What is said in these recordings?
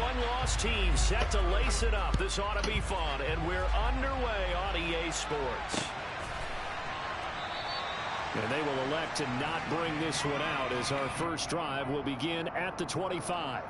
one-loss team set to lace it up. This ought to be fun, and we're underway on EA Sports. And they will elect to not bring this one out as our first drive will begin at the 25.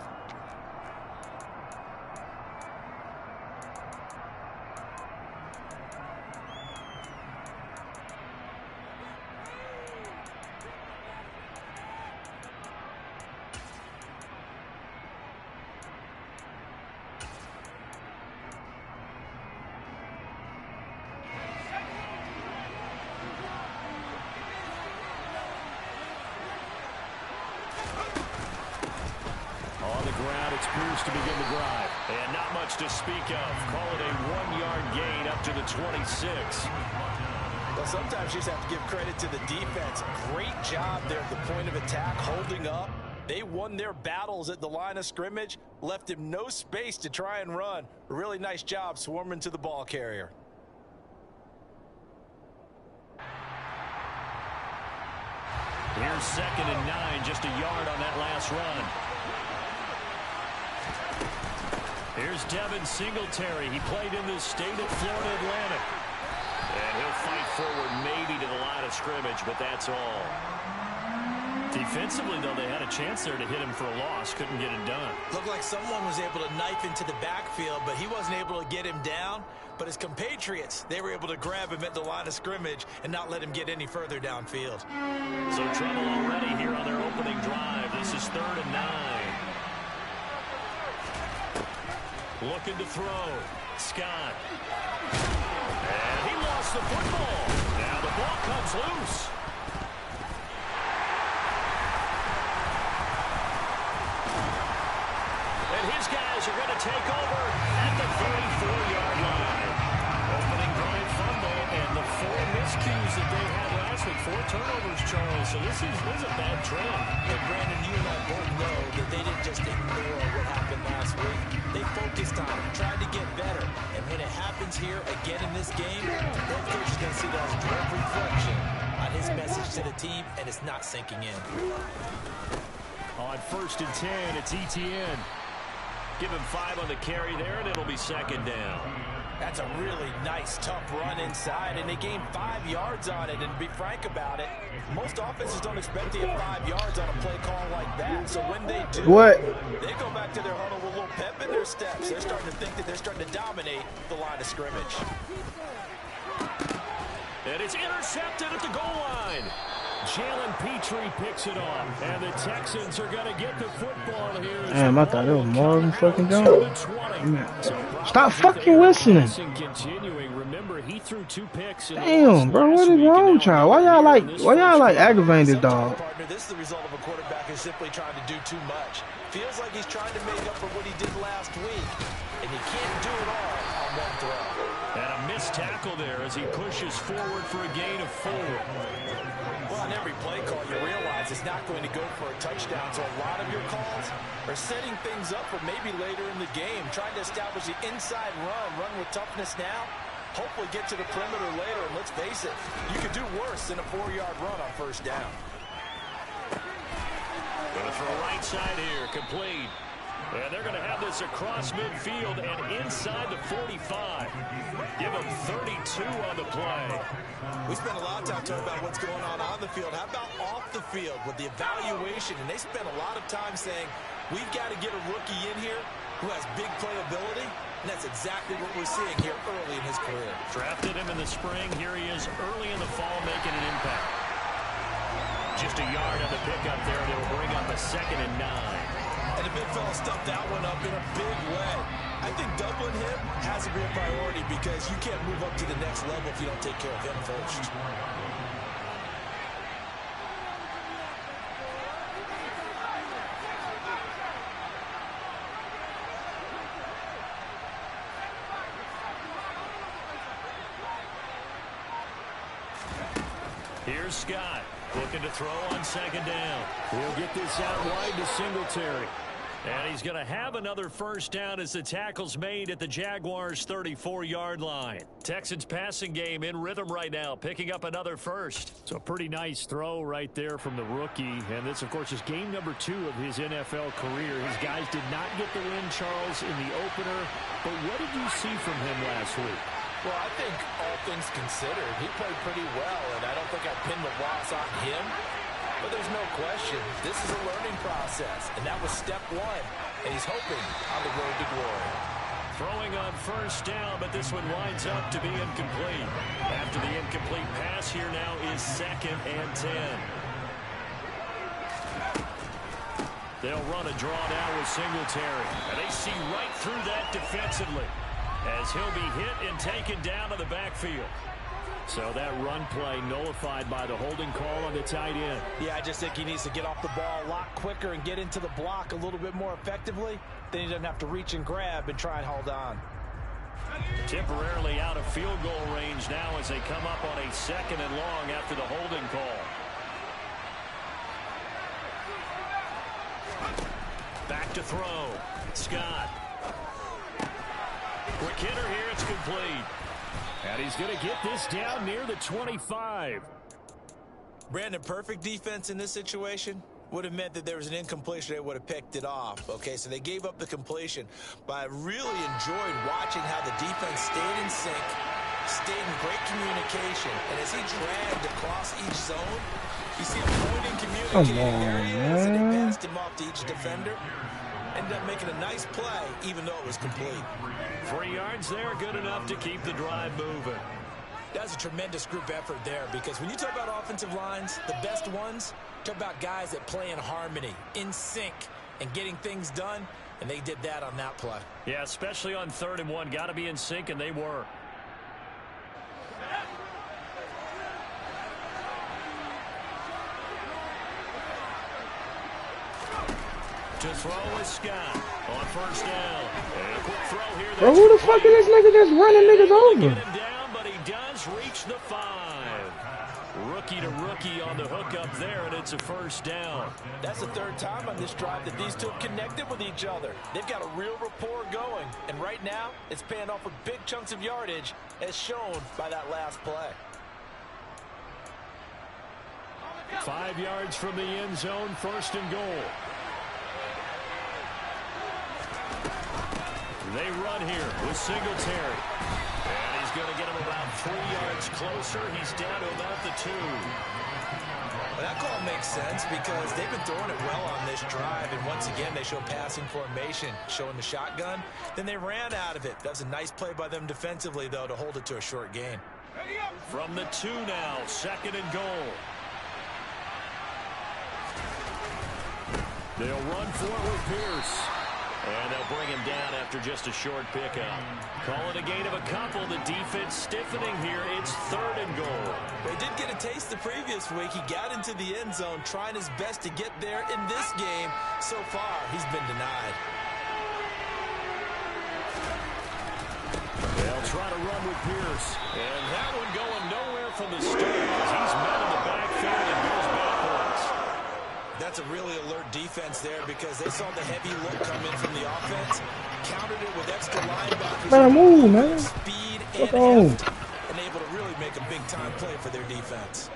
To begin the drive. And not much to speak of. Call it a 1-yard gain up to the 26. Well, sometimes you just have to give credit to the defense. Great job there at the point of attack, holding up. They won their battles at the line of scrimmage, left him no space to try and run. Really nice job swarming to the ball carrier. Here's 2nd and 9, just a yard on that last run. Here's Devin Singletary. He played in the state of Florida Atlantic. And he'll fight forward maybe to the line of scrimmage, but that's all. Defensively, though, they had a chance there to hit him for a loss. Couldn't get it done. Looked like someone was able to knife into the backfield, but he wasn't able to get him down. But his compatriots, they were able to grab him at the line of scrimmage and not let him get any further downfield. So trouble already here on their opening drive. This is 3rd and 9. Looking to throw. Scott. And he lost the football. Now the ball comes loose. And his guys are going to take over at the 34-yard line. Opening drive fumble and the 4 miscues that they had last week. 4 turnovers, Charles. So this is a bad trend. And Brandon, you and I both know that they didn't just ignore what happened last week. They focused on it, tried to get better. And when it happens here again in this game, their coach is going to see that as a direct reflection on his message to the team, and it's not sinking in. On 1st and 10, it's Etienne. Give him 5 on the carry there, and it'll be 2nd down. That's a really nice, tough run inside, and they gained 5 yards on it. And to be frank about it, most offenses don't expect to get 5 yards on a play call like that. So when they do, they go back to their huddle with a little pep in their steps. They're starting to think that they're starting to dominate the line of scrimmage. And it's intercepted at the goal line. Jalen Petrie picks it off, and the Texans are going to get the football here. Damn, I thought it was Marvin fucking Jones. Stop fucking listening. Remember, he threw 2 picks. Damn, bro, what is wrong with y'all? Why y'all like aggravating this dog? This is the result of a quarterback who's simply trying to do too much. Feels like he's trying to make up for what he did last week, and he can't do it all on one throw. And a missed tackle there as he pushes forward for a gain of 4. Well, on every play call, you realize it's not going to go for a touchdown, so a lot of your calls are setting things up for maybe later in the game, trying to establish the inside run with toughness now, hopefully get to the perimeter later, and let's face it, you could do worse than a 4-yard run on 1st down. Going to throw right side here, complete. And they're going to have this across midfield and inside the 45. Give them 32 on the play. We spent a lot of time talking about what's going on the field. How about off the field with the evaluation? And they spent a lot of time saying, we've got to get a rookie in here who has big playability. And that's exactly what we're seeing here early in his career. Drafted him in the spring. Here he is early in the fall making an impact. Just a yard on the pickup there. They'll bring up a 2nd and 9. And the big fella stuffed that one up in a big way. I think doubling him has to be a priority because you can't move up to the next level if you don't take care of him first. Here's Scott looking to throw on 2nd down. He'll get this out wide to Singletary. And he's going to have another first down as the tackle's made at the Jaguars' 34-yard line. Texans passing game in rhythm right now, picking up another first. So a pretty nice throw right there from the rookie. And this, of course, is game number 2 of his NFL career. His guys did not get the win, Charles, in the opener. But what did you see from him last week? Well, I think all things considered, he played pretty well, and I don't think I pinned the loss on him. But there's no question, this is a learning process, and that was step 1, and he's hoping on the road to glory. Throwing on first down, but this one winds up to be incomplete. After the incomplete pass, here now is 2nd and 10. They'll run a draw now with Singletary, and they see right through that defensively as he'll be hit and taken down to the backfield. So that run play nullified by the holding call on the tight end. Yeah, I just think he needs to get off the ball a lot quicker and get into the block a little bit more effectively. Then he doesn't have to reach and grab and try and hold on. Temporarily out of field goal range now as they come up on a 2nd and long after the holding call. Back to throw. Scott. Quick hitter here. It's complete. And he's going to get this down near the 25. Brandon, perfect defense in this situation would have meant that there was an incompletion. They would have picked it off. Okay, so they gave up the completion. But I really enjoyed watching how the defense stayed in sync, stayed in great communication. And as he dragged across each zone, you see him pointing, communicating areas, and he passed him off to each defender. Ended up making a nice play, even though it was complete. 3 yards there, good enough to keep the drive moving. That's a tremendous group effort there, because when you talk about offensive lines, the best ones, talk about guys that play in harmony, in sync, and getting things done, and they did that on that play. Yeah, especially on 3rd and 1. Got to be in sync, and they were. To throw with Scott on first down. And a quick throw here. Bro, who the fuck is this nigga just running niggas over? Get him down, but he does reach the 5. Rookie to rookie on the hook up there, and it's a first down. That's the 3rd time on this drive that these two have connected with each other. They've got a real rapport going, and right now it's paying off with big chunks of yardage, as shown by that last play. 5 yards from the end zone, 1st and goal. They run here with Singletary. And he's going to get him about 3 yards closer. He's down to about the 2. Well, that call makes sense because they've been throwing it well on this drive. And once again, they show passing formation, showing the shotgun. Then they ran out of it. That was a nice play by them defensively, though, to hold it to a short gain. From the 2 now, 2nd and goal. They'll run for it with Pierce. And they'll bring him down after just a short pickup. Call it a gain of a couple. The defense stiffening here. It's 3rd and goal. Well, he did get a taste the previous week. He got into the end zone, trying his best to get there in this game. So far, he's been denied. They'll try to run with Pierce. And that one going nowhere from the start as he's met in the backfield and goes backwards. That's a really alert defense there because they saw the heavy look come in from the offense, countered it with extra linebackers, Better move, man. speed and heft, and able to really make a big-time play for their defense.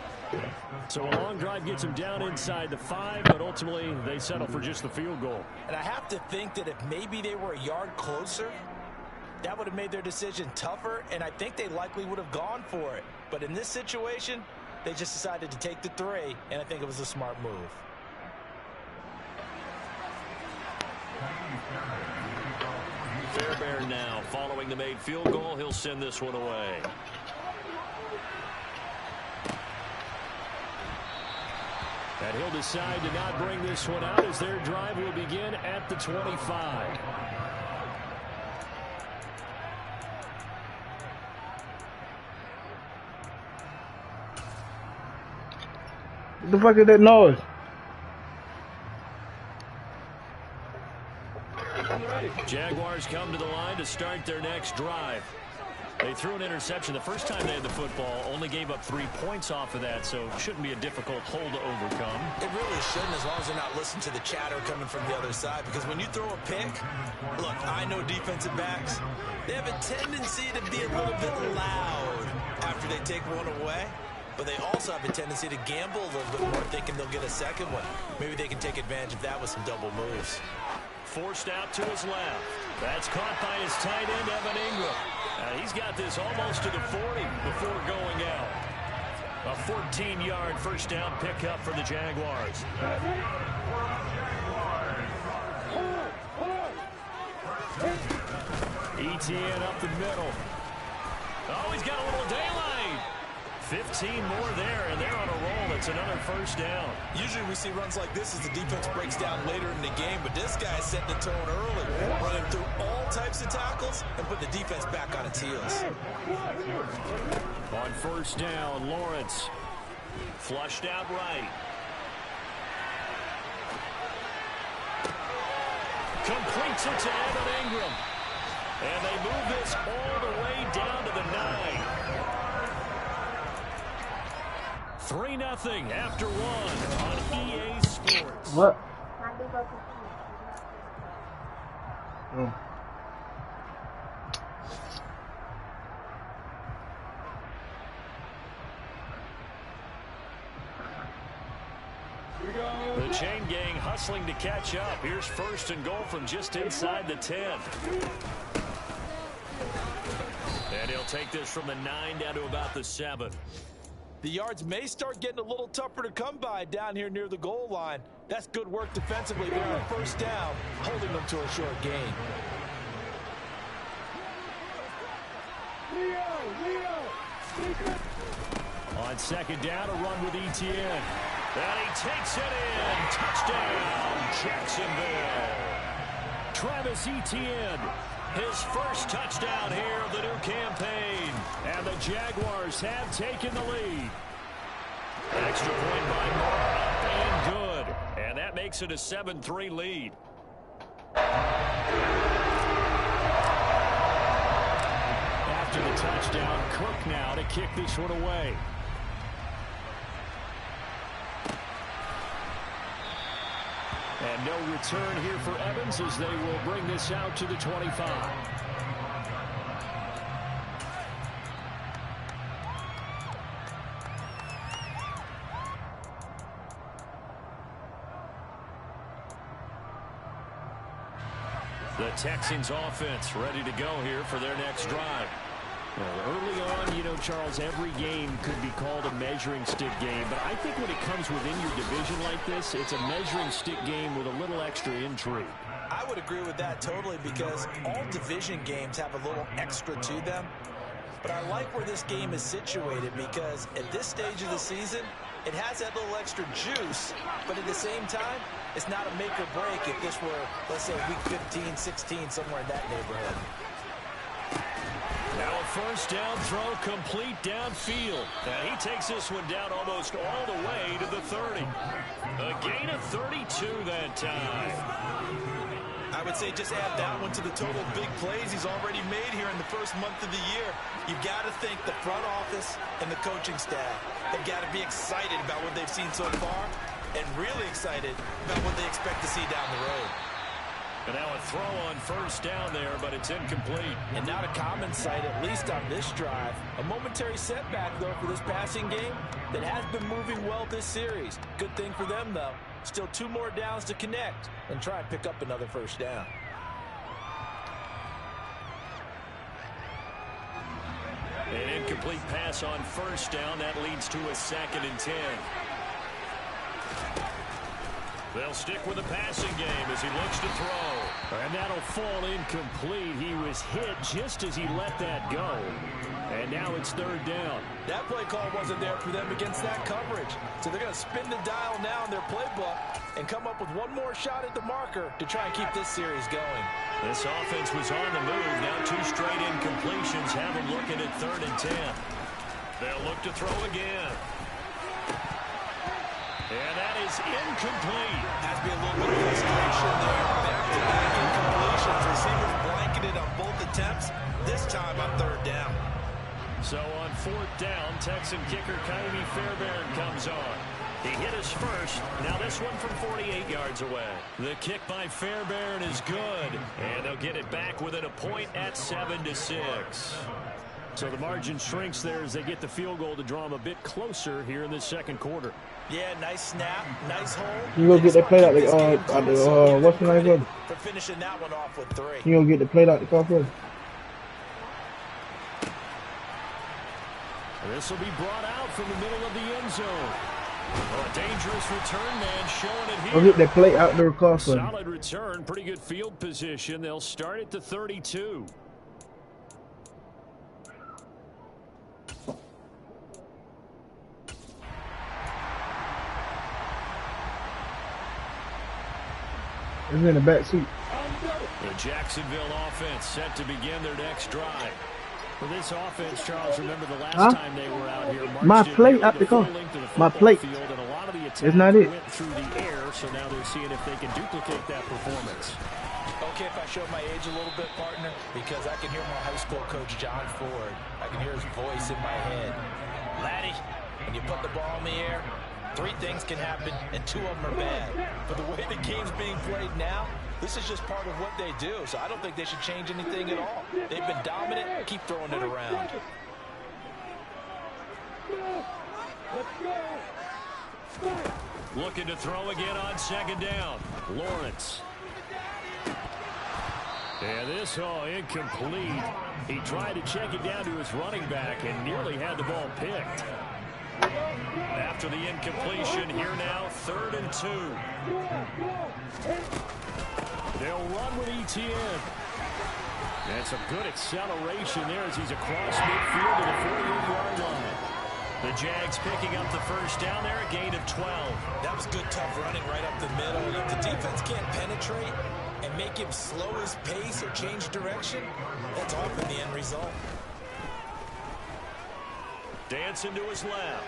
So a long drive gets them down inside the 5, but ultimately they settle for just the field goal. And I have to think that if maybe they were a yard closer, that would have made their decision tougher, and I think they likely would have gone for it. But in this situation, they just decided to take the 3, and I think it was a smart move. Fairbairn now following the made field goal. He'll send this one away. And he'll decide to not bring this one out as their drive will begin at the 25. What the fuck is that noise? Jaguars come to the line to start their next drive. They threw an interception the first time they had the football, only gave up 3 points off of that, so shouldn't be a difficult hole to overcome. It really shouldn't, as long as they're not listening to the chatter coming from the other side, because when you throw a pick, look, I know defensive backs, they have a tendency to be a little bit loud after they take one away, but they also have a tendency to gamble a little bit more, thinking they'll get a second one. Maybe they can take advantage of that with some double moves. Forced out to his left. That's caught by his tight end, Evan Ingram. He's got this almost to the 40 before going out. A 14-yard first down pickup for the Jaguars. ETN up the middle. Oh, he's got a little daylight. 15 more there, and they're on a roll. It's another first down. Usually we see runs like this as the defense breaks down later in the game, but this guy's setting the tone early, running through all types of tackles and putting the defense back on its heels. On first down, Lawrence flushed out right. Completes it to Evan Ingram. And they move this all the way down to the 9. 3-0 after 1 on EA Sports. What? Oh. The chain gang hustling to catch up. Here's first and goal from just inside the 10. And he'll take this from the 9 down to about the 7. The yards may start getting a little tougher to come by down here near the goal line. That's good work defensively there on first down, holding them to a short gain. On second down, a run with ETN. And he takes it in. Touchdown, Jacksonville. Travis Etienne, his first touchdown here of the new campaign. And the Jaguars have taken the lead. Extra point by Moore, up and good. And that makes it a 7-3 lead. After the touchdown, Cook now to kick this one away. And no return here for Evans as they will bring this out to the 25. The Texans offense ready to go here for their next drive. Well, early on, you know, Charles, every game could be called a measuring stick game. But I think when it comes within your division like this, it's a measuring stick game with a little extra intrigue. I would agree with that totally, because all division games have a little extra to them. But I like where this game is situated, because at this stage of the season, it has that little extra juice. But at the same time, it's not a make or break if this were, let's say, week 15, 16, somewhere in that neighborhood. Now a first down throw complete downfield. And he takes this one down almost all the way to the 30. A gain of 32 that time. I would say just add that one to the total big plays he's already made here in the first month of the year. You've got to think the front office and the coaching staff have got to be excited about what they've seen so far and really excited about what they expect to see down the road. And now a throw on first down there, but it's incomplete. And not a common sight, at least on this drive. A momentary setback, though, for this passing game that has been moving well this series. Good thing for them, though. Still 2 more downs to connect and try and pick up another first down. An incomplete pass on first down. That leads to a 2nd and 10. They'll stick with the passing game as he looks to throw. And that'll fall incomplete. He was hit just as he let that go. And now it's 3rd down. That play call wasn't there for them against that coverage. So they're going to spin the dial now in their playbook and come up with one more shot at the marker to try and keep this series going. This offense was on the move. Now 2 straight incompletions have them looking at 3rd and 10. They'll look to throw again. And that is incomplete. Has to be a little bit of frustration there. Back-to-back incompletions. Receivers blanking making it on both attempts, this time on third down. So on fourth down, Texan kicker Kaimi Fairbairn comes on. He hit his first. Now this one from 48 yards away. The kick by Fairbairn is good. And they'll get it back within a point at 7-6. So the margin shrinks there as they get the field goal to draw them a bit closer here in the second quarter. Yeah, nice snap, nice hold. You gonna get the play out the what's the name? For finishing that one off with 3. You gonna get the play out the conference? This will be brought out from the middle of the end zone. Well, a dangerous return man showing it here. I'll get that play out the conference. Solid return, pretty good field position. They'll start at the 32. It's in the back seat. The Jacksonville offense set to begin their next drive. For this offense, Charles, remember the last time they were out here. My plate out the car. My plate. Field, and a lot of the it's not it. Went through the air, so now they're seeing if they can duplicate that performance. Okay, if I show my age a little bit, partner, because I can hear my high school coach, John Ford. I can hear his voice in my head. Laddie, when you put the ball in the air, 3 things can happen, and 2 of them are bad. But the way the game's being played now, this is just part of what they do, so I don't think they should change anything at all. They've been dominant. Keep throwing it around. Looking to throw again on second down. Lawrence. And this incomplete. He tried to check it down to his running back and nearly had the ball picked. After the incompletion, here now, 3rd and 2. They'll run with ETN. And some good acceleration there as he's across midfield to the 48-yard line. The Jags picking up the first down there, a gain of 12. That was good, tough running right up the middle. If the defense can't penetrate and make him slow his pace or change direction, that's often the end result. Dancing to his left.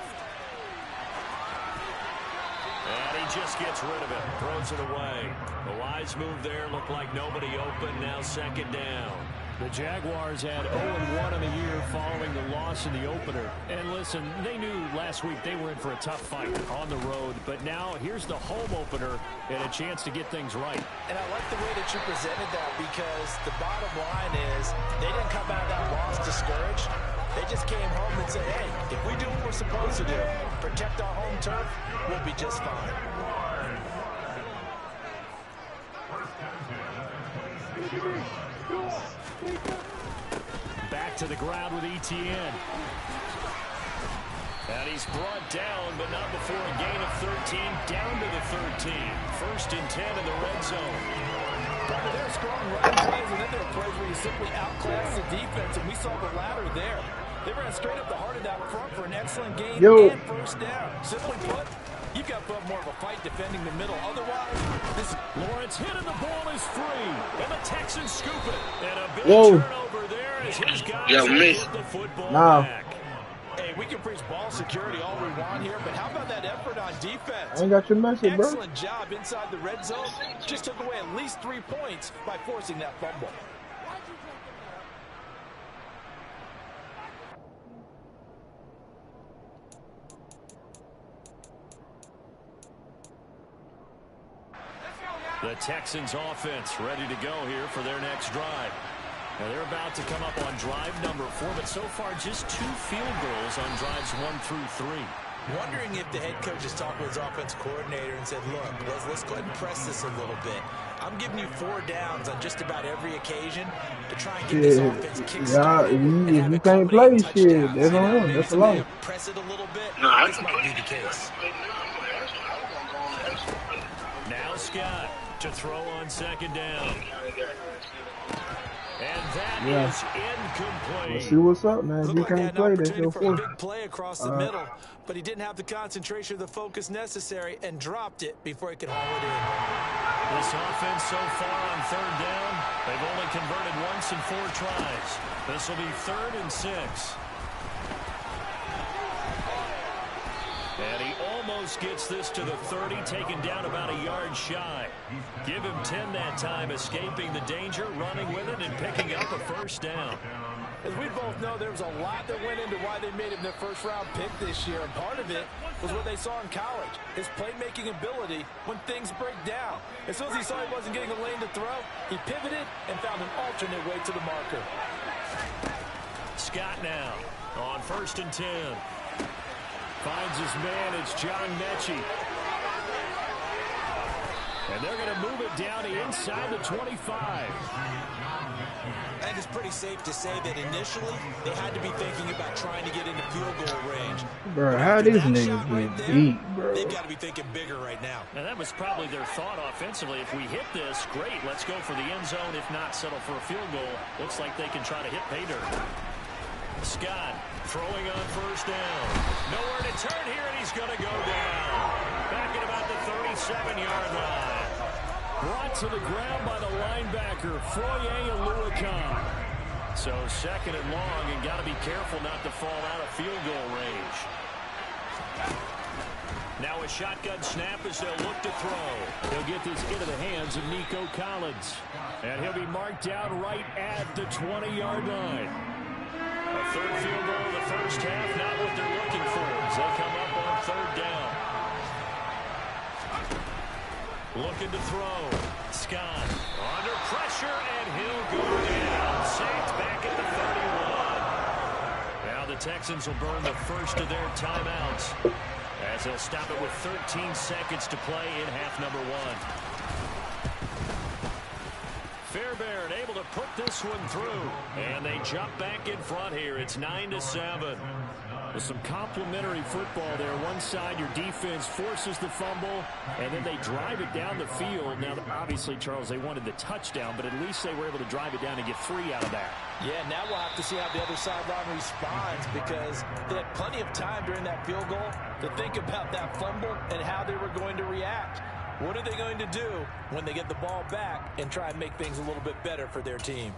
And he just gets rid of it. Throws it away. The wise move there. Looked like nobody open. Now second down. The Jaguars had 0-1 in the year following the loss in the opener. And listen, they knew last week they were in for a tough fight on the road. But now here's the home opener and a chance to get things right. And I like the way that you presented that, because the bottom line is they didn't come out of that loss discouraged. They just came home and said, hey, if we do what we're supposed to do, protect our home turf, we'll be just fine. Back to the ground with ETN. And he's brought down, but not before a gain of 13, down to the 13. 1st and 10 in the red zone. There are strong running plays, and then there are plays where you simply outclass the defense, and we saw the latter there. They ran straight up the heart of that front for an excellent gain and first down. Simply put, you've got to put up more of a fight defending the middle. Otherwise, this Lawrence hit and the ball is free. And the Texans scoop it. And a big turnover there as his guys get the football back. Hey, we can preach ball security all we want here, but how about that effort on defense? I ain't got your message, bro. Excellent job inside the red zone. Just took away at least 3 points by forcing that fumble. The Texans offense ready to go here for their next drive. Now they're about to come up on drive number 4, but so far just 2 field goals on drives 1 through 3. Wondering if the head coach has talked with his offense coordinator and said, look, let's go ahead and press this a little bit. I'm giving you 4 downs on just about every occasion to try and get this offense kick-started. If you can't play shit, that's on him. That's a lot. Press it a little bit. This might be the case. Now Scott to throw on second down. And that is incomplete. Let's see what's up, man. If you can't play, that's your fault. Big play across the middle, but he didn't have the concentration or the focus necessary and dropped it before he could haul it in. This offense so far on third down, they've only converted once in 4 tries. This will be 3rd and 6. And he almost Almost gets this to the 30, taken down about a yard shy. Give him 10 that time, escaping the danger, running with it, and picking up a first down. As we both know, there was a lot that went into why they made him their first-round pick this year, and part of it was what they saw in college, his playmaking ability when things break down. As soon as he saw he wasn't getting a lane to throw, he pivoted and found an alternate way to the marker. Scott now on 1st and 10. Finds his man. It's John Mechie. And they're going to move it down inside the 25. I think it's pretty safe to say that initially they had to be thinking about trying to get into field goal range. Bro, how these niggas get beat, bro? They've got to be thinking bigger right now. And that was probably their thought offensively. If we hit this, great. Let's go for the end zone. If not, settle for a field goal. Looks like they can try to hit pay dirt. Scott throwing on 1st down. Nowhere to turn here, and he's going to go down. Back at about the 37-yard line. Brought to the ground by the linebacker, Foye Aluakon. So 2nd and long, and got to be careful not to fall out of field goal range. Now a shotgun snap as they'll look to throw. They'll get this into the hands of Nico Collins. And he'll be marked down right at the 20-yard line. A 3rd field goal in the first half, not what they're looking for as they come up on 3rd down. Looking to throw. Scott under pressure, and he'll go down. Sacked back at the 31. Now the Texans will burn the first of their timeouts as they'll stop it with 13 seconds to play in half number 1. Fairbairn able to put this one through, and they jump back in front here. It's 9-7. With some complimentary football there. One side, your defense forces the fumble, and then they drive it down the field. Now, obviously, Charles, they wanted the touchdown, but at least they were able to drive it down and get 3 out of that. Yeah, now we'll have to see how the other sideline responds, because they had plenty of time during that field goal to think about that fumble and how they were going to react. What are they going to do when they get the ball back and try and make things a little bit better for their team?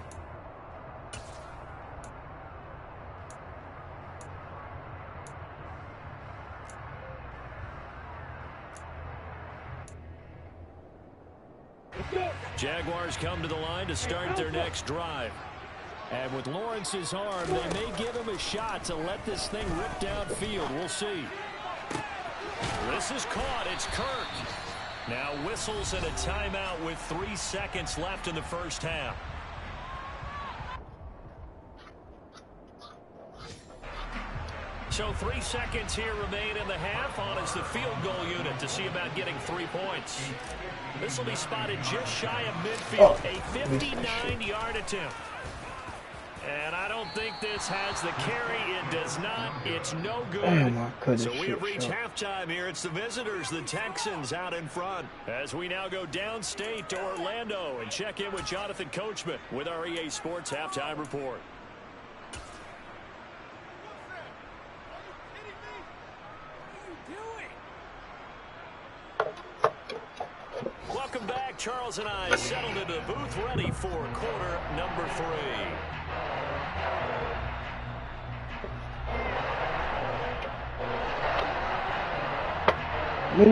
Jaguars come to the line to start their next drive. And with Lawrence's arm, they may give him a shot to let this thing rip downfield. We'll see. This is caught. It's Kirk. Now whistles and a timeout with 3 seconds left in the first half. So 3 seconds here remain in the half. On is the field goal unit to see about getting 3 points. This will be spotted just shy of midfield. A 59-yard attempt. And I don't think this has the carry. It does not. It's no good. So we have reached halftime here. It's the visitors, the Texans, out in front. As we now go downstate to Orlando and check in with Jonathan Coachman with our EA Sports Halftime Report. Welcome back. Charles and I settled into the booth, ready for quarter number 3. The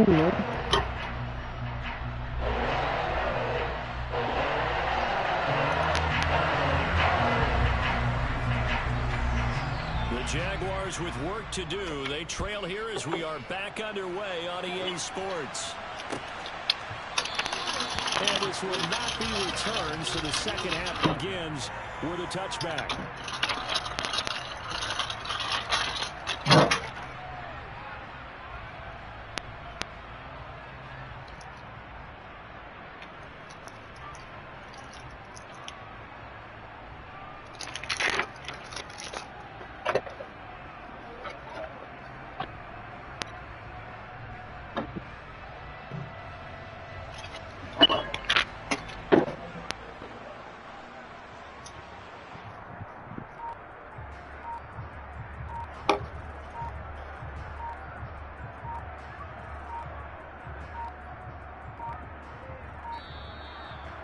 Jaguars with work to do. They trail here as we are back underway on EA Sports. And this will not be returned, so the second half begins with a touchback.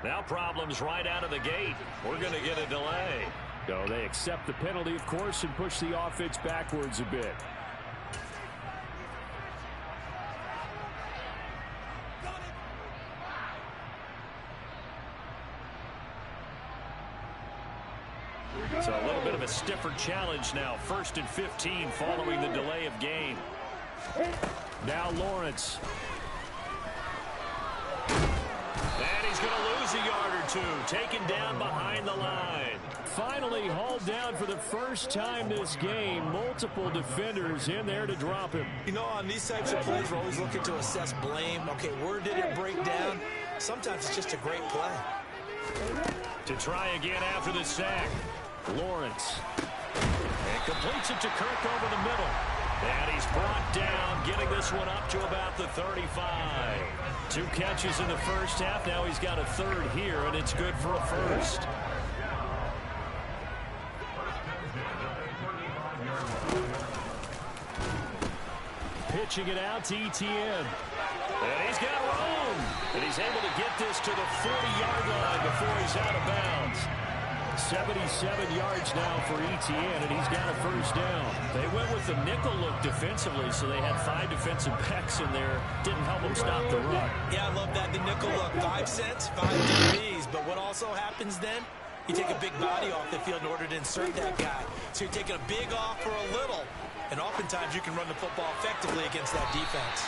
Now problems right out of the gate. We're going to get a delay. So they accept the penalty, of course, and push the offense backwards a bit. So a little bit of a stiffer challenge now. 1st and 15 following the delay of game. Now Lawrence. And he's going to lose a yard or two. Taken down behind the line. Finally hauled down for the first time this game. Multiple defenders in there to drop him. You know, on these types of plays, we're always looking to assess blame. Okay, where did it break down? Sometimes it's just a great play. To try again after the sack. Lawrence. And completes it to Kirk over the middle. And he's brought down, getting this one up to about the 35. 2 catches in the first half. Now he's got a 3rd here, and it's good for a 1st. Pitching it out to ETN. And he's got room. And he's able to get this to the 40-yard line before he's out of bounds. 77 yards now for ETN, and he's got a 1st down. They went with the nickel look defensively, so they had 5 defensive backs in there. Didn't help them stop the run. Yeah, I love that. The nickel look, 5 cents, 5 DBs. But what also happens then, you take a big body off the field in order to insert that guy. So you're taking a big off for a little, and oftentimes you can run the football effectively against that defense.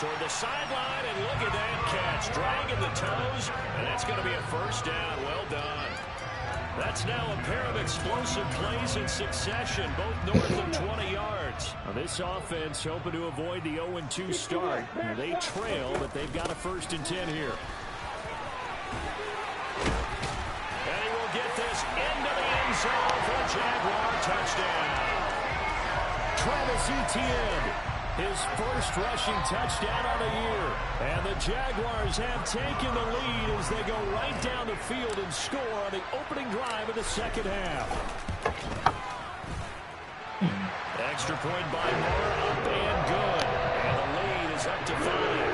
Toward the sideline, and look at that catch. Dragging the toes, and that's going to be a 1st down. Well done. That's now a pair of explosive plays in succession, both north of 20 yards. Now this offense hoping to avoid the 0-2 start. They trail, but they've got a 1st and 10 here. And he will get this into the end zone for a Jaguar touchdown. Travis Etienne, his 1st rushing touchdown on the year. And the Jaguars have taken the lead as they go right down the field and score on the opening drive of the 2nd half. Extra point by Moore, up and good. And the lead is up to 5.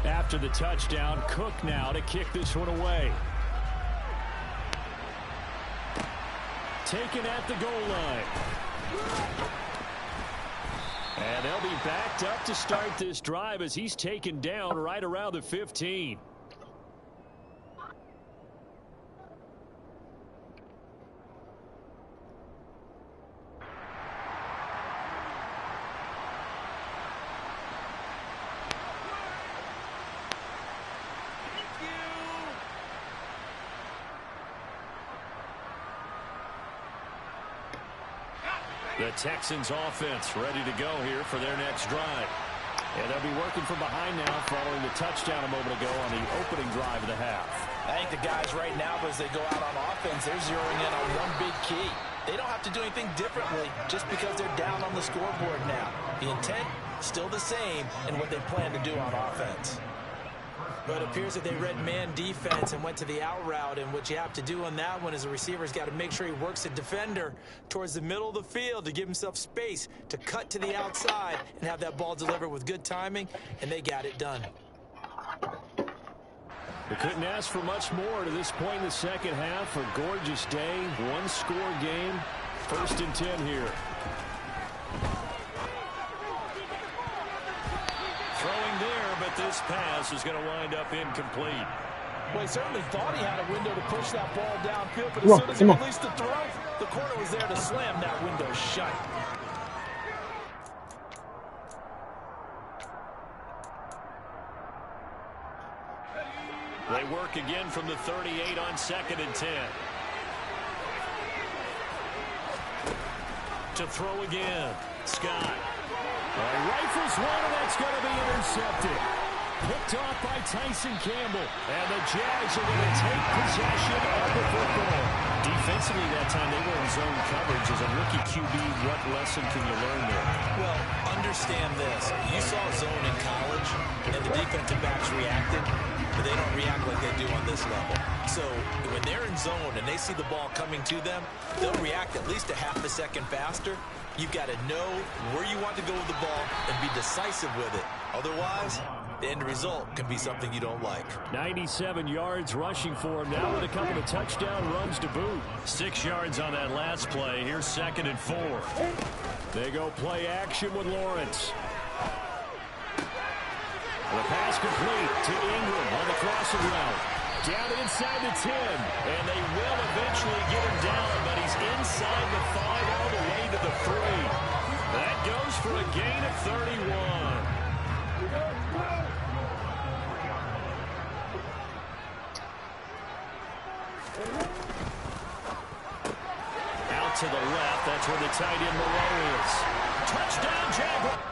After the touchdown, Cook now to kick this one away. Taken at the goal line. And they'll be backed up to start this drive as he's taken down right around the 15. The Texans offense ready to go here for their next drive. And they'll be working from behind now following the touchdown a moment ago on the opening drive of the half. I think the guys right now, as they go out on offense, they're zeroing in on one big key. They don't have to do anything differently just because they're down on the scoreboard now. The intent, still the same in what they plan to do on offense. But it appears that they read man defense and went to the out route, and what you have to do on that one is the receiver's got to make sure he works the defender towards the middle of the field to give himself space to cut to the outside and have that ball delivered with good timing, and they got it done. They couldn't ask for much more to this point in the 2nd half. A gorgeous day, 1-score game, 1st and 10 here. Throwing there, but this pass is going to wind up incomplete. Well, he certainly thought he had a window to push that ball downfield, but as soon as he released the throw, the corner was there to slam that window shut. They work again from the 38 on 2nd and 10. To throw again, Scott. Rifles one, and that's going to be intercepted. Picked off by Tyson Campbell. And the Jags are going to take possession of the football. Defensively that time, they were in zone coverage. As a rookie QB, what lesson can you learn there? Well, understand this. You saw zone in college, and the defensive backs reacted, but they don't react like they do on this level. So when they're in zone and they see the ball coming to them, they'll react at least a half a second faster. You've got to know where you want to go with the ball and be decisive with it. Otherwise, the end result can be something you don't like. 97 yards rushing for him now with a couple of touchdown runs to boot. 6 yards on that last play. Here's 2nd and 4. They go play action with Lawrence. The pass complete to Ingram on the crossing route. Down inside the 10. And they will eventually get him down, but he's inside the 5 all the way to the 3. That goes for a gain of 31. Out to the left. That's where the tight end Moreau is. Touchdown, Jaguars.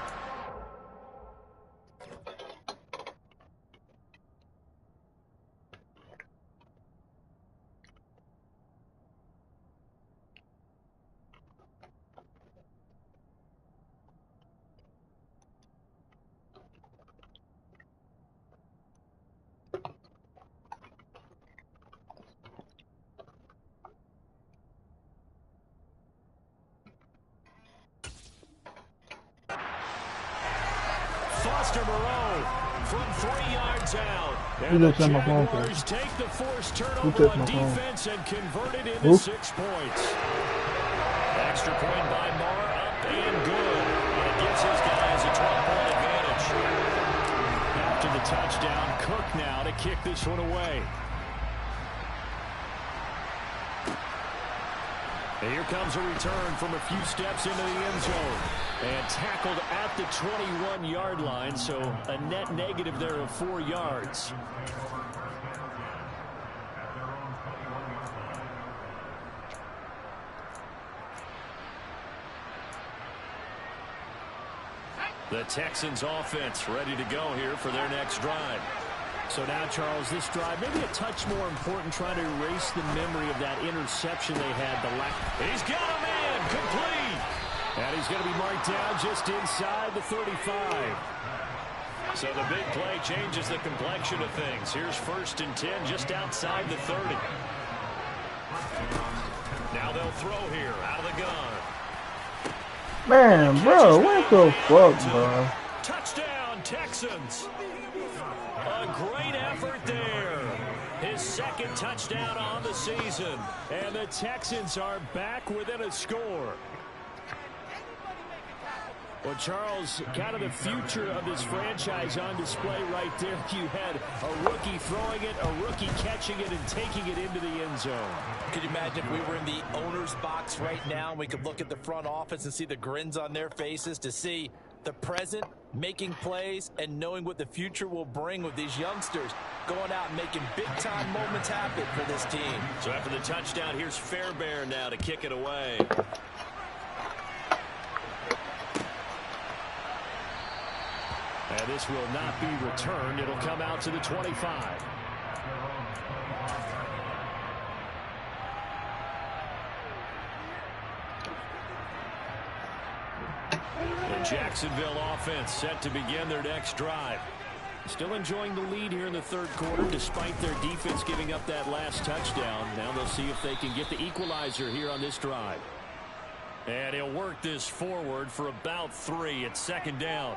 Moreau from 3 yards out. And the Jaguars take the forced turnover on defense and convert it into 6 points. Extra point by Marr, up and good. And it gives his guys a 12-point advantage. After the touchdown, Cook now to kick this one away. And here comes a return from a few steps into the end zone. And tackled at the 21-yard line, so a net negative there of 4 yards. The Texans offense ready to go here for their next drive. So now, Charles, this drive maybe a touch more important, trying to erase the memory of that interception they had. He's got a man complete. And he's going to be marked down just inside the 35. So the big play changes the complexion of things. Here's 1st and 10 just outside the 30. Now they'll throw here out of the gun. Man, bro, what the fuck, bro? Touchdown, Texans. A great effort there. His 2nd touchdown on the season. And the Texans are back within a score. Well, Charles, kind of the future of this franchise on display right there. You had a rookie throwing it, a rookie catching it, and taking it into the end zone. Could you imagine if we were in the owner's box right now and we could look at the front office and see the grins on their faces, to see the present making plays and knowing what the future will bring with these youngsters going out and making big-time moments happen for this team. So after the touchdown, here's Fairbairn now to kick it away. And this will not be returned. It'll come out to the 25. The Jacksonville offense set to begin their next drive. Still enjoying the lead here in the 3rd quarter, despite their defense giving up that last touchdown. Now they'll see if they can get the equalizer here on this drive. And he'll work this forward for about 3. It's 2nd down.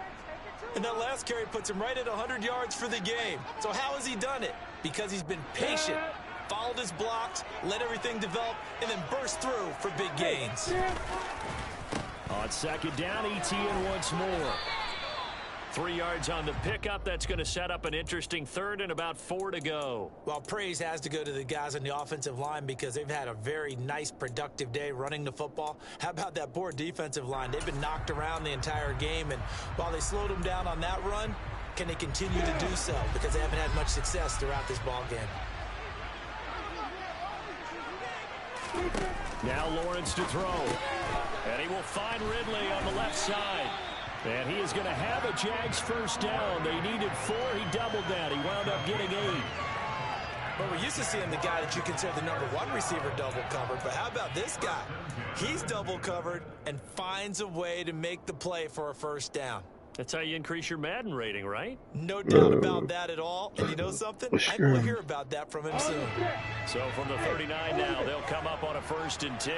And that last carry puts him right at 100 yards for the game. So how has he done it? Because he's been patient, followed his blocks, let everything develop, and then burst through for big gains. On 2nd down, ETN once more. 3 yards on the pickup. That's going to set up an interesting 3rd and about 4 to go. Well, praise has to go to the guys on the offensive line because they've had a very nice, productive day running the football. How about that poor defensive line? They've been knocked around the entire game, and while they slowed them down on that run, can they continue to do so? Because they haven't had much success throughout this ball game. Now Lawrence to throw. And he will find Ridley on the left side. And he is going to have a Jags 1st down. They needed 4. He doubled that. He wound up getting 8. Well, we're used to seeing the guy that you consider the #1 receiver double covered, but how about this guy? He's double covered and finds a way to make the play for a first down. That's how you increase your Madden rating, right? No doubt about that at all. And you know something? I think we'll hear about that from him soon. So from the 39 now, they'll come up on a 1st and 10.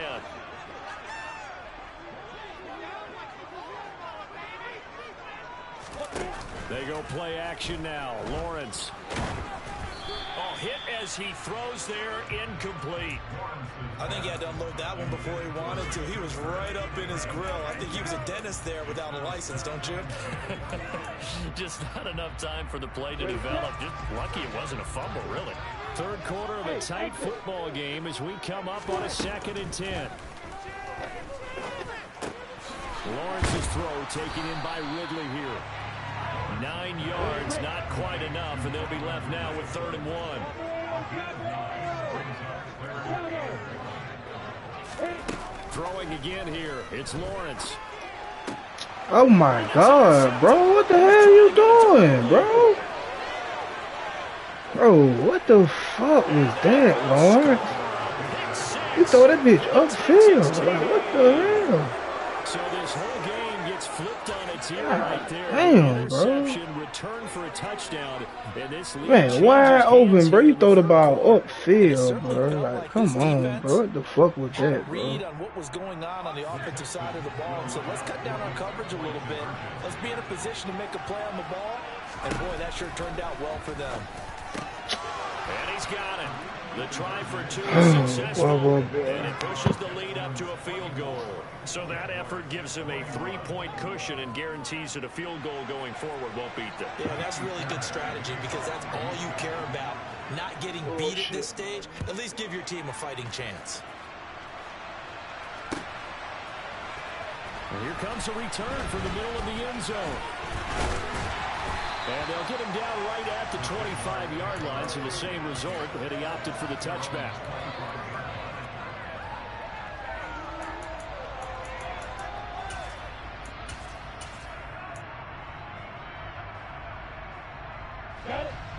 They go play action now. Lawrence. Oh, hit as he throws there, incomplete. I think he had to unload that one before he wanted to. He was right up in his grill. I think he was a dentist there without a license, don't you? Just not enough time for the play to develop. Just lucky it wasn't a fumble, really. Third quarter of a tight football game as we come up on a 2nd and 10. Lawrence's throw taken in by Ridley here. 9 yards, not quite enough, and they'll be left now with 3rd and 1. Throwing again here. It's Lawrence. Oh my God, bro. What the hell you doing, bro? Bro, what the fuck was that, Lawrence? You throw that bitch upfield. Like, what the hell? So this whole game gets flipped on its ear right there. Damn, bro. Return for a touchdown. And this Man, wide open, bro. You throw the ball upfield, bro. Like, come on, bro. What the fuck was that, bro? Read on what was going on the offensive side of the ball. So let's cut down on coverage a little bit. Let's be in a position to make a play on the ball. And boy, that sure turned out well for them. And he's got it. The try for 2 is successful, and it pushes the lead up to a field goal. So that effort gives him a 3-point cushion and guarantees that a field goal going forward won't beat them. Yeah, that's really good strategy because that's all you care about. Not getting beat at this stage. At least give your team a fighting chance. And here comes a return from the middle of the end zone. And they'll get him down right at the 25-yard line, so the same result, and he opted for the touchback.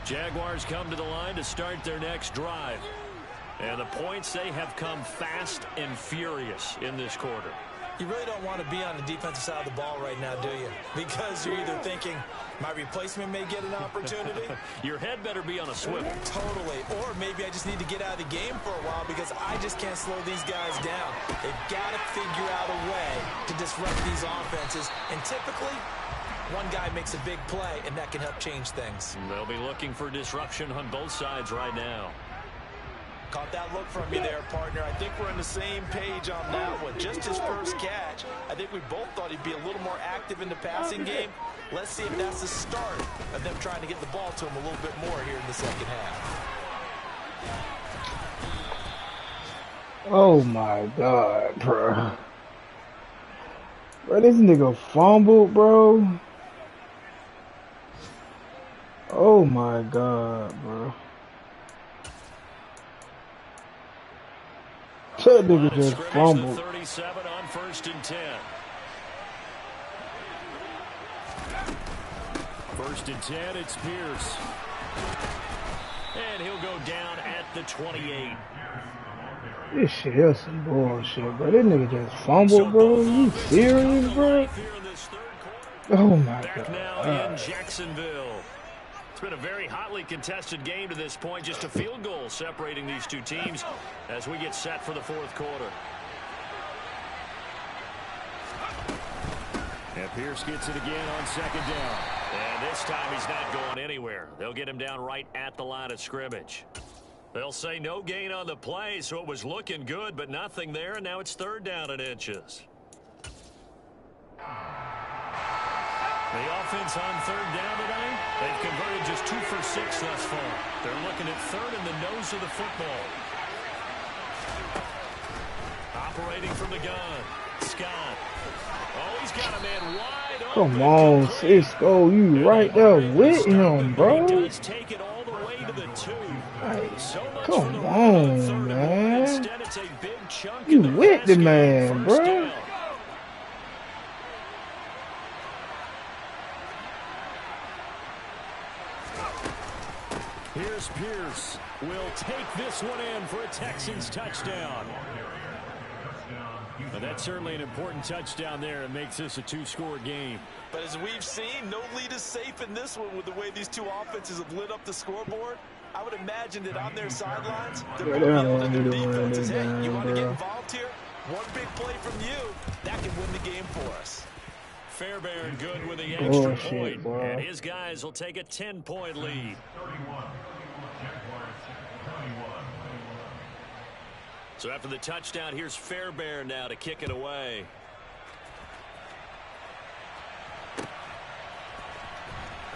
Jaguars come to the line to start their next drive. And the points, they have come fast and furious in this quarter. You really don't want to be on the defensive side of the ball right now, do you? Because you're either thinking, my replacement may get an opportunity. Your head better be on a swivel. Totally. Or maybe I just need to get out of the game for a while because I just can't slow these guys down. They've got to figure out a way to disrupt these offenses. And typically, one guy makes a big play, and that can help change things. They'll be looking for disruption on both sides right now. Caught that look from you there, partner. I think we're on the same page on that one. Just his first catch. I think we both thought he'd be a little more active in the passing game. Let's see if that's the start of them trying to get the ball to him a little bit more here in the second half. Oh my God, bro. Bro, this nigga fumbled, bro. Oh my God, bro. That nigga just fumbled. 37 on 1st and 10. 1st and 10, it's Pierce. And he'll go down at the 28. This shit is some bullshit, bro. This nigga just fumbled, bro. You serious, bro? Oh my God. Now in Jacksonville. It's been a very hotly contested game to this point. Just a field goal separating these two teams as we get set for the 4th quarter. And Pierce gets it again on 2nd down. And this time he's not going anywhere. They'll get him down right at the line of scrimmage. They'll say no gain on the play, so it was looking good, but nothing there, and now it's 3rd down and inches. The offense on 3rd down tonight, they've converted just 2 for 6 thus far. They're looking at 3rd in the nose of the football. Operating from the gun, Scott. Oh, he's got a man wide open. Come on, Cisco, you right there with him, bro. He does take it all the way to the 2. Come on, man. You with the man, bro. Here's Pierce. Will take this one in for a Texans touchdown. But that's certainly an important touchdown there. It makes this a two-score game. But as we've seen, no lead is safe in this one with the way these two offenses have lit up the scoreboard. I would imagine that on their sidelines, they're yelling at their defenses, hey, you want to get involved here? One big play from you, that can win the game for us. Fairbairn good with the extra point. And his guys will take a 10-point lead. So after the touchdown, here's Fairbairn now to kick it away.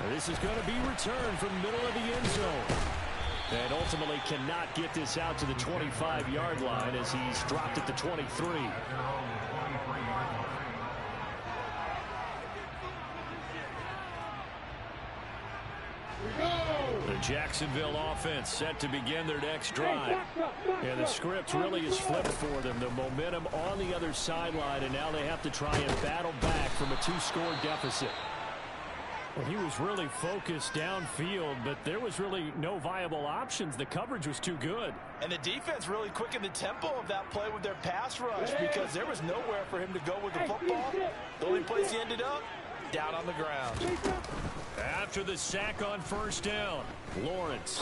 This is going to be returned from middle of the end zone. And ultimately cannot get this out to the 25-yard line as he's dropped at the 23. The Jacksonville offense set to begin their next drive. And the script really is flipped for them. The momentum on the other sideline, and now they have to try and battle back from a two-score deficit. Well, he was really focused downfield, but there was really no viable options. The coverage was too good. And the defense really quickened the tempo of that play with their pass rush because there was nowhere for him to go with the football. The only place he ended up, down on the ground. After the sack on first down, Lawrence.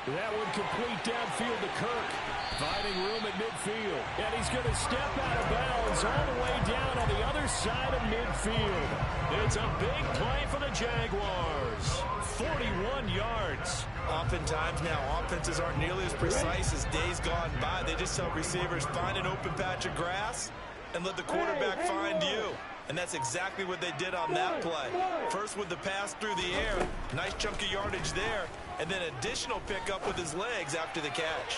That one complete downfield to Kirk. Finding room at midfield. And he's going to step out of bounds all the way down on the other side of midfield. It's a big play for the Jaguars. 41 yards. Oftentimes now, offenses aren't nearly as precise as days gone by. They just tell receivers, find an open patch of grass and let the quarterback find you. And that's exactly what they did on that play. First with the pass through the air. Nice chunk of yardage there. And then additional pickup with his legs after the catch.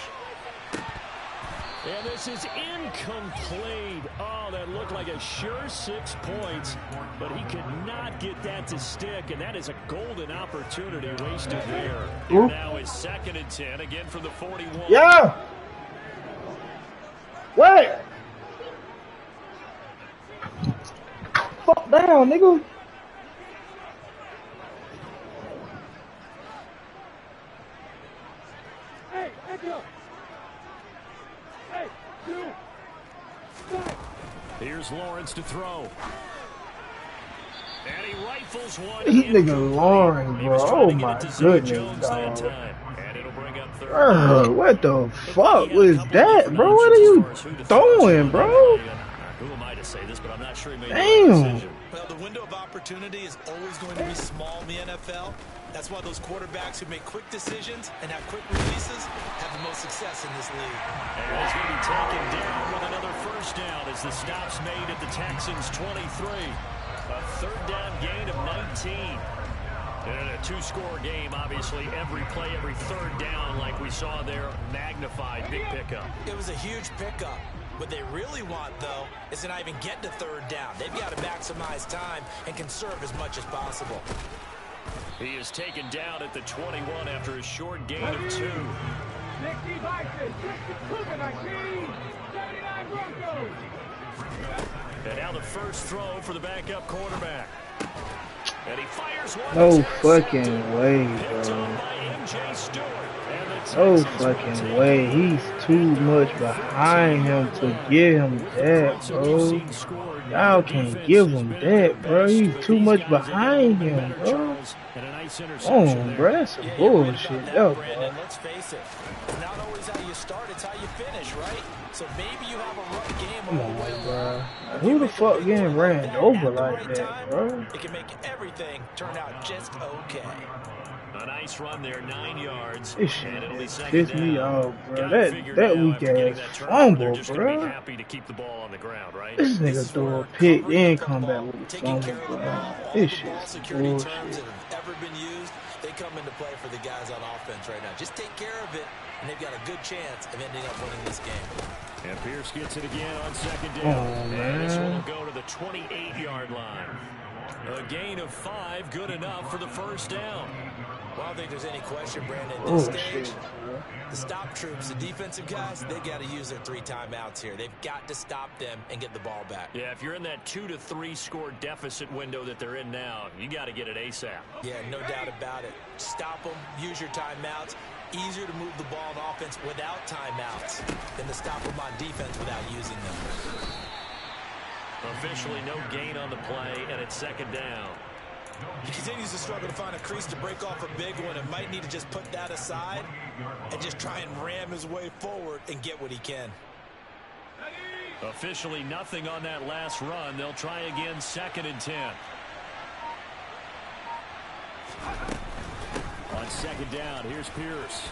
And this is incomplete. Oh, that looked like a sure 6 points. But he could not get that to stick. And that is a golden opportunity wasted there. Here now is 2nd and 10. Again from the 41. Yeah. What? Fuck down, nigga. Hey, Echo. Hey, you. Here's Lawrence to throw. And he rifles one. This nigga Lawrence, bro. Oh my goodness, dog. And it'll bring up third. Bro, what the fuck was that, bro? What are you throwing, bro? Who am I to say this, but I'm not sure he made the Damn. right decision. Well, the window of opportunity is always going to be small in the NFL. That's why those quarterbacks who make quick decisions and have quick releases have the most success in this league. And he's going to be taken down with another first down as the stop's made at the Texans 23. A third down gain of 19. And in a two-score game, obviously, every play, every third down, like we saw there, magnified, big pickup. It was a huge pickup. What they really want, though, is to not even get to third down. They've got to maximize time and conserve as much as possible. He is taken down at the 21 after a short gain of 2. 60 Vikings, 60 Vikings, 79 Broncos. And now the first throw for the backup quarterback. And he fires one. No fucking way, bro. No fucking way. He's too much behind him to give him that, bro. Y'all can't give him that, bro. He's too much behind him, bro. Oh, bro, that's some bullshit, though, bro. Let's face it, it's not always how you start, it's how you finish, right? So maybe you have a rough game Come all the way on, along. bro. Who the fuck getting ran over like that, bro? It can make everything turn out just okay. A nice run there, 9 yards. This shit and it'll be pissed me off, bro. That weak ass fumble, bro. Happy to keep the ball on the ground, right? This nigga threw a pick, then come back with a fumble, bro. This shit's bullshit. Terms that have ever been used, they come into play for the guys on offense right now. Just take care of it, and they've got a good chance of ending up winning this game. And Pierce gets it again on second down. Oh, and this one will man. go to the 28-yard line. A gain of 5, good enough for the first down. Well, I don't think there's any question, Brandon, at this Oh, stage. shit. The stop troops, the defensive guys, they got to use their 3 timeouts here. They've got to stop them and get the ball back. Yeah, if you're in that 2 to 3 score deficit window that they're in now, you got to get it ASAP. Yeah, no doubt about it. Stop them, use your timeouts. Easier to move the ball on offense without timeouts than to stop them on defense without using them. Officially no gain on the play, and it's 2nd down. He continues to struggle to find a crease to break off a big one and might need to just put that aside and just try and ram his way forward and get what he can. Officially nothing on that last run. They'll try again, 2nd and 10. On 2nd down, here's Pierce.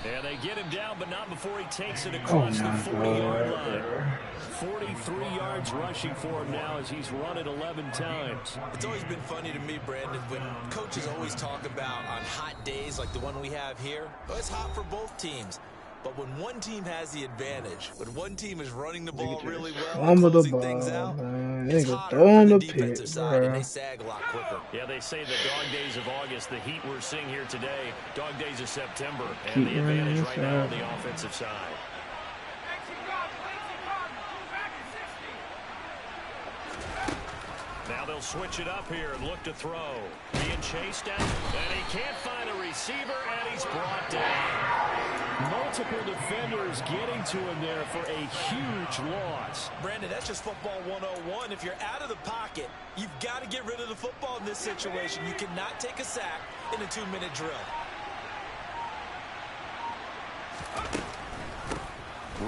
And they get him down, but not before he takes it across the 40-yard line. 43 yards rushing for him now as he's run it 11 times. It's always been funny to me, Brandon, when coaches always talk about on hot days like the one we have here. Well, it's hot for both teams. But when one team has the advantage, when one team is running the ball really well and closing things out, it's hotter on the defensive side, and they sag a lot quicker. Yeah, they say the dog days of August, the heat we're seeing here today, dog days of September, and the advantage right now on the offensive side. Now they'll switch it up here and look to throw. Being chased down, and he can't find a receiver, and he's brought down. Multiple defenders getting to him there for a huge loss. Brandon, that's just football 101. If you're out of the pocket, you've got to get rid of the football in this situation. You cannot take a sack in a 2-minute drill.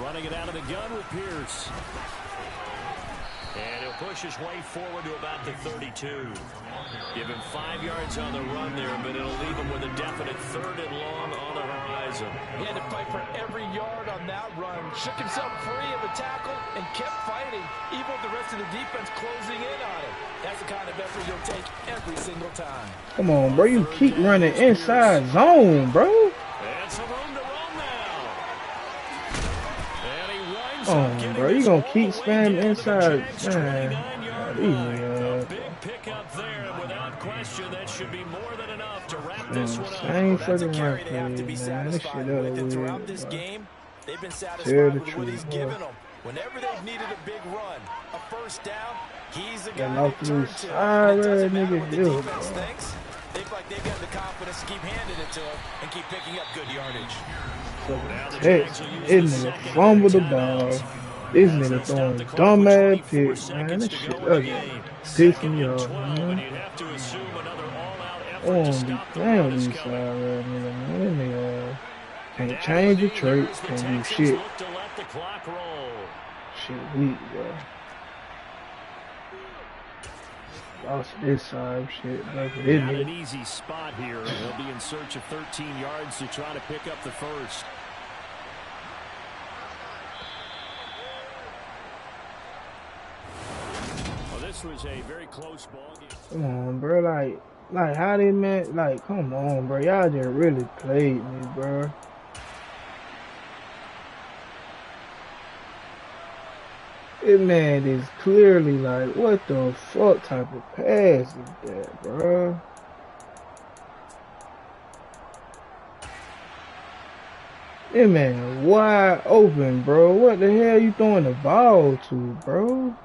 Running it out of the gun with Pierce. And he'll push his way forward to about the 32. Give him 5 yards on the run there, but it'll leave him with a definite 3rd and long on the horizon. He had to fight for every yard on that run. Shook himself free of a tackle and kept fighting, even with the rest of the defense closing in on him. That's the kind of effort you'll take every single time. Come on, bro. You keep running inside zone, bro. And some room to run now. And he winds up getting bro. You gonna keep spamming inside. A big pickup there, and without question, that should be more than enough to wrap this one up. That's a carry they have to be satisfied with. And throughout this game, they've been satisfied with what he's given them. Whenever they've needed a big run, a 1st down, he's the guy they turn to. It doesn't matter what the defense thinks. They feel like they've got the confidence to keep handing it to him and keep picking up good yardage. This nigga fumbled the ball. This nigga throwing dumbass picks, man. This shit ugly. 60 yards, man. Oh, be playing with these side right nigga, man. This nigga can't change the traits, can't do shit. Shit weak, bro. Lost this side shit, bro. Not an easy spot here. They'll be in search of 13 yards to try to pick up the 1st. This was a very close ball game. Come on, bro. Like how they meant, like, come on, bro. Y'all just really played me, bro. This man is clearly like, what the fuck type of pass is that, bro? This man wide open, bro. What the hell you throwing the ball to, bro?